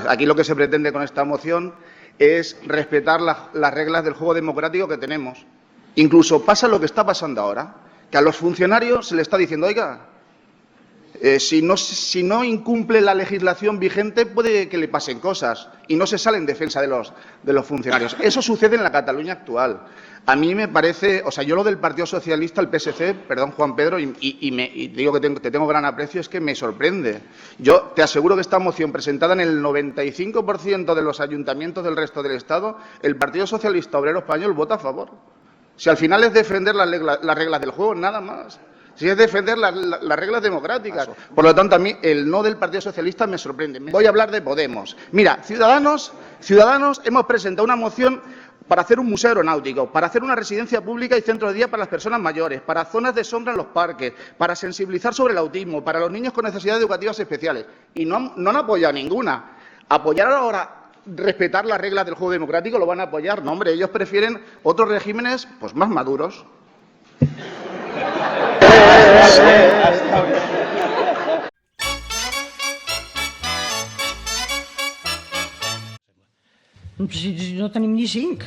Aquí lo que se pretende con esta moción es respetar las reglas del juego democrático que tenemos. Incluso pasa lo que está pasando ahora, que a los funcionarios se les está diciendo, oiga, si no incumple la legislación vigente, puede que le pasen cosas y no se sale en defensa de los funcionarios. Eso sucede en la Cataluña actual. A mí me parece, o sea, yo lo del Partido Socialista, el PSC, perdón, Juan Pedro, y digo que te tengo gran aprecio, es que me sorprende. Yo te aseguro que esta moción presentada en el 95% de los ayuntamientos del resto del Estado, el Partido Socialista Obrero Español vota a favor. Si al final es defender las reglas del juego, nada más. Si es defender las reglas democráticas. Por lo tanto, a mí el no del Partido Socialista me sorprende. Voy a hablar de Podemos. Mira, Ciudadanos hemos presentado una moción para hacer un museo aeronáutico, para hacer una residencia pública y centro de día para las personas mayores, para zonas de sombra en los parques, para sensibilizar sobre el autismo, para los niños con necesidades educativas especiales. Y no han apoyado ninguna. Apoyar ahora respetar las reglas del juego democrático, lo van a apoyar. No, hombre, ellos prefieren otros regímenes pues más maduros. No tenim ni 5.